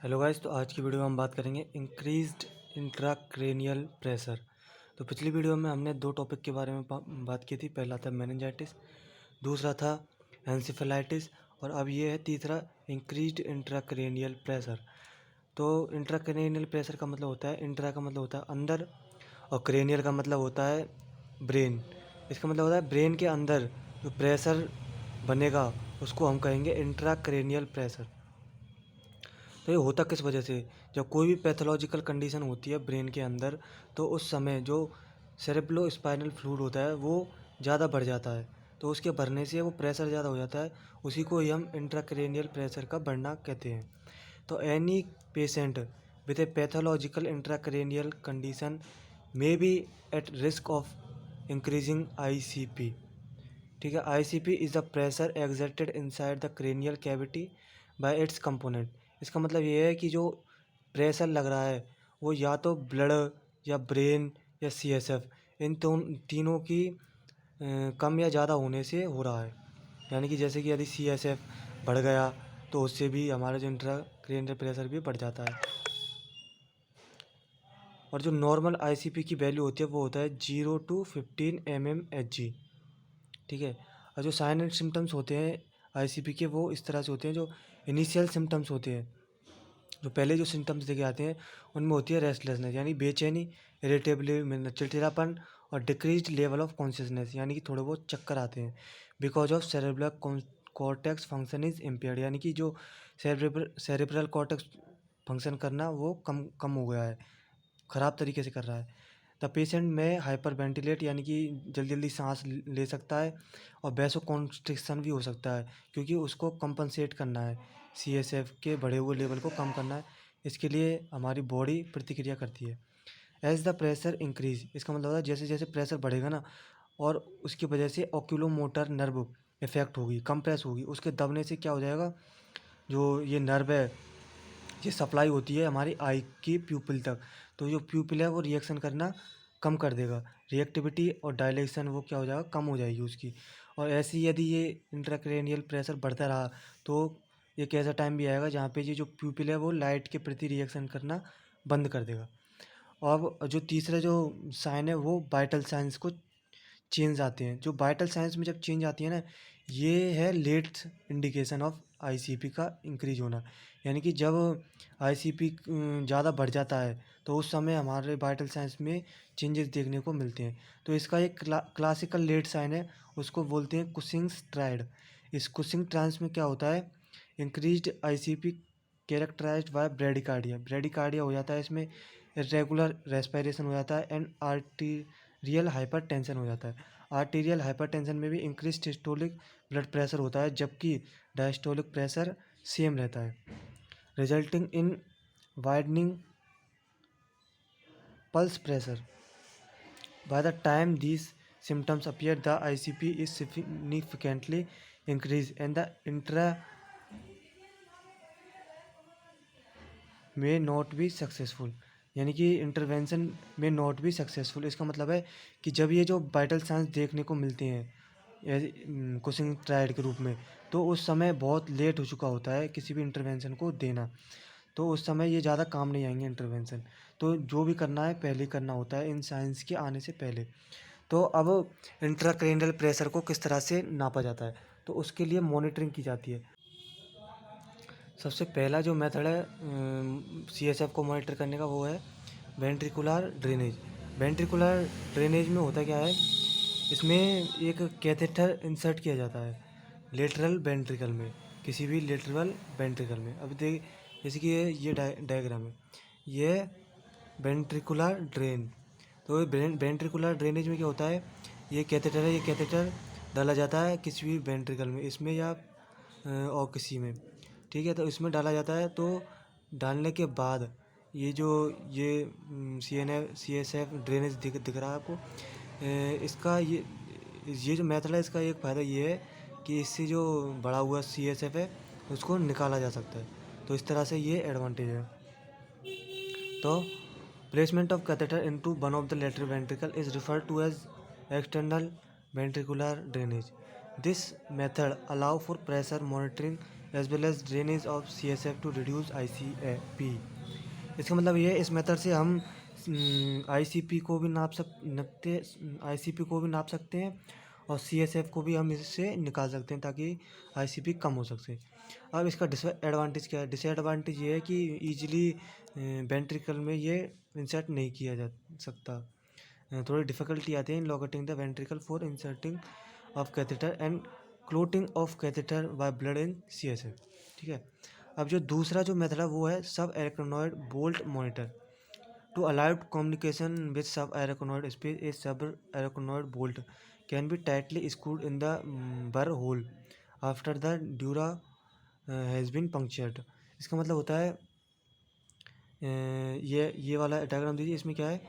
Hello guys, तो आज की वीडियो में हम बात करेंगे इंक्रीज्ड इंट्राक्रेनियल प्रेशर। तो पिछली वीडियो में हमने दो टॉपिक के बारे में बात की थी। पहला था मेनिंजाइटिस, दूसरा था एंसेफेलाइटिस, और अब ये है तीसरा इंक्रीज्ड इंट्राक्रेनियल प्रेशर। तो इंट्राक्रेनियल प्रेशर का मतलब होता है, इंट्रा का मतलब होता है अंदर और क्रेनियल का मतलब होता है ब्रेन। इसका मतलब होता है ब्रेन के अंदर जो प्रेशर बनेगा उसको हम कहेंगे इंट्राक्रेनियल प्रेशर। तो ये होता किस वजह से? जब कोई भी पैथोलॉजिकल कंडीशन होती है ब्रेन के अंदर, तो उस समय जो सेरेब्रो स्पाइनल फ्लूइड होता है वो ज़्यादा बढ़ जाता है। तो उसके बढ़ने से वो प्रेशर ज़्यादा हो जाता है, उसी को ही हम इंट्राक्रेनियल प्रेशर का बढ़ना कहते हैं। तो any patient with A pathological intracranial condition may be at risk of increasing ICP। ठीक है, ICP is the pressure exerted inside the cranial cavity bye it's component. इसका मतलब ये है कि जो प्रेशर लग रहा है वो या तो ब्लड या ब्रेन या CSF, इन तीनों की कम या ज़्यादा होने से हो रहा है। यानी कि जैसे कि यदि CSF बढ़ गया तो उससे भी हमारा जो इंट्राक्रेनियल प्रेशर भी बढ़ जाता है। और जो नॉर्मल ICP की वैल्यू होती है वो होता है 0 to 15 mmHg। ठीक है, और जो साइन एंड सिम्टम्स होते हैं ICP के वो इस तरह से होते हैं। जो इनिशियल सिम्टम्स होते हैं, जो पहले जो सिम्टम्स देखे आते हैं उनमें होती है रेस्टलेसनेस यानी बेचैनी, इरिटेबिलिटी, चिड़चिड़ापन, और डिक्रीज्ड लेवल ऑफ कॉन्शियसनेस यानी कि थोड़े बहुत चक्कर आते हैं। Because of cerebral cortex function is impaired, यानी कि जो सेरेब्रल कॉर्टेक्स फंक्शन करना वो कम कम हो गया है, ख़राब तरीके से कर रहा है। द पेशेंट में हाइपर वेंटिलेट यानी कि जल्दी जल्दी सांस ले सकता है, और वैसो कॉन्स्ट्रिक्शन भी हो सकता है क्योंकि उसको कंपनसेट करना है, CSF के बढ़े हुए लेवल को कम करना है। इसके लिए हमारी बॉडी प्रतिक्रिया करती है। एज द प्रेशर इंक्रीज, इसका मतलब है जैसे जैसे प्रेशर बढ़ेगा ना, और उसकी वजह से ऑक्यूलोमोटर नर्व इफेक्ट होगी, कंप्रेस होगी, उसके दबने से क्या हो जाएगा, जो ये नर्व है ये सप्लाई होती है हमारी आई की प्यूपिल तक, तो जो प्यूपिल है वो रिएक्शन करना कम कर देगा, रिएक्टिविटी और डायलेशन वो क्या हो जाएगा, कम हो जाएगी उसकी। और ऐसे ही यदि ये इंट्राक्रेनियल प्रेशर बढ़ता रहा तो एक ऐसा टाइम भी आएगा जहाँ पे ये जो प्यूपिल है वो लाइट के प्रति रिएक्शन करना बंद कर देगा। अब जो तीसरा जो साइन है वो वाइटल साइंस को चेंज आते हैं। जो वाइटल साइंस में जब चेंज आती है ना, ये है लेट इंडिकेशन ऑफ ICP का इंक्रीज होना। यानी कि जब ICP ज़्यादा बढ़ जाता है तो उस समय हमारे वाइटल साइंस में चेंजेस देखने को मिलते हैं। तो इसका एक क्लासिकल लेट साइन है, उसको बोलते हैं कुशिंग्स ट्रायड। इस कुशिंग ट्रांस में क्या होता है, increased ICP characterized by bradycardia. Bradycardia हो जाता है, इसमें इरेगुलर रेस्पिरेशन हो जाता है, एंड आर्टीरियल हाइपरटेंशन हो जाता है। आर्टीरियल हाइपरटेंशन में भी इंक्रीज सिस्टोलिक ब्लड प्रेशर होता है, जबकि डायस्टोलिक प्रेशर सेम रहता है, resulting in widening pulse pressure. By the time these symptoms appear, the ICP is significantly increased and the intra may not be successful। यानी कि intervention में not भी successful. इसका मतलब है कि जब ये जो वाइटल साइंस देखने को मिलते हैं कुशिंग ट्रायड के रूप में, तो उस समय बहुत लेट हो चुका होता है किसी भी इंटरवेंशन को देना, तो उस समय ये ज़्यादा काम नहीं आएंगे इंटरवेंशन। तो जो भी करना है पहले करना होता है इन साइंस के आने से पहले। तो अब इंट्राक्रेनियल प्रेशर को किस तरह से नापा जाता है, तो उसके लिए मॉनिटरिंग की जाती है। सबसे पहला जो मेथड है CSF को मॉनिटर करने का वो है वेंट्रिकुलर ड्रेनेज। वेंट्रिकुलर ड्रेनेज में होता क्या है, इसमें एक कैथेटर इंसर्ट किया जाता है लेटरल वेंट्रिकल में, किसी भी लेटरल वेंट्रिकल में। अब देख, जैसे कि ये डायग्राम है, ये वेंट्रिकुलर ड्रेन। तो वेंट्रिकुलर ड्रेनेज में क्या होता है, ये कैथेटर है, ये कैथेटर डाला जाता है किसी भी वेंट्रिकल में, इसमें या और किसी में। ठीक है, तो इसमें डाला जाता है। तो डालने के बाद ये जो ये CSF ड्रेनेज दिख रहा है आपको, इसका ये जो मेथड है, इसका एक फ़ायदा ये है कि इससे जो बड़ा हुआ CSF है उसको निकाला जा सकता है। तो इस तरह से ये एडवांटेज है। तो placement of catheter into one of the lateral ventricle is referred to as external ventricular drainage. This method allow for pressure monitoring as well as drainage of CSF to reduce ICP। इसका मतलब ये है इस method से हम ICP को भी ICP को भी नाप सकते हैं और CSF को भी हम इससे निकाल सकते हैं ताकि ICP कम हो सकते। अब इसका डिसएडवांटेज क्या है? डिसएडवांटेज ये है कि ईजिली वेंट्रिकल में ये इंसर्ट नहीं किया जा सकता। थोड़ी डिफ़िकल्टी आती है इन locating the ventricle for inserting of catheter and clotting of catheter by blood in CSF। ठीक है। अब जो दूसरा जो मेथड है वो है subarachnoid bolt monitor. To allow communication with subarachnoid space, a subarachnoid bolt can be tightly screwed in the burr hole after the dura has been punctured। इसका मतलब होता है ये वाला डायग्राम दीजिए। इसमें क्या है,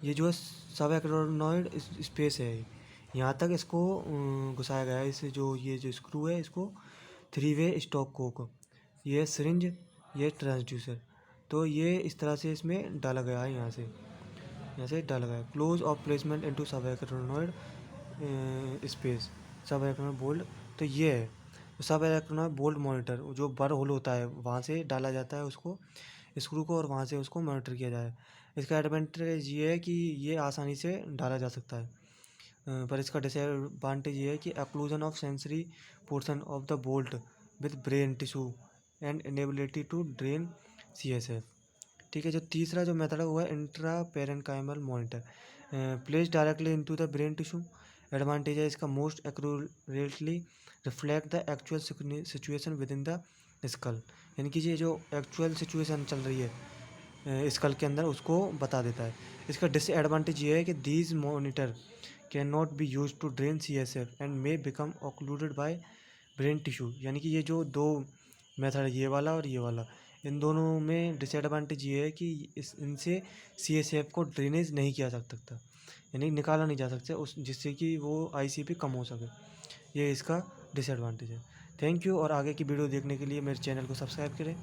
ये जो सबएक्नोइड स्पेस है यहाँ तक इसको घुसाया गया है। इसे ये जो स्क्रू है इसको 3-वे स्टॉप कोक, ये सिरिंज, ये ट्रांसड्यूसर, तो ये इस तरह से इसमें डाला गया है। यहाँ से डाला गया है। Close of placement into subarachnoid space subarachnoid bolt. तो ये है सबएक्नोइड बोल्ट मॉनिटर, जो बर होल होता है वहाँ से डाला जाता है उसको स्क्रू को और वहाँ से उसको मॉनिटर किया जाए। इसका एडवांटेज ये है कि ये आसानी से डाला जा सकता है, पर इसका डिसएडवांटेज ये है कि occlusion of sensory portion of the bolt with brain tissue and inability to drain CSF। ठीक है। जो तीसरा जो मेथड है वो है intra parenchymal monitor, place directly into the brain tissue. Advantage है इसका most accurately reflect the actual situation with in the skull, यानी कि ये जो एक्चुअल सिचुएशन चल रही है स्कल के अंदर उसको बता देता है। इसका डिसएडवांटेज ये है कि these monitor can not be use to drain CSF and may become occluded by brain tissue, यानी कि ये जो दो मेथड है ये वाला और ये वाला, इन दोनों में डिसएडवांटेज ये है कि इनसे CSF को ड्रेनेज नहीं किया जा सकता, यानी निकाला नहीं जा सकता जिससे कि वो ICP कम हो सके। ये इसका डिसएडवांटेज है। थैंक यू, और आगे की वीडियो देखने के लिए मेरे चैनल को सब्सक्राइब करें।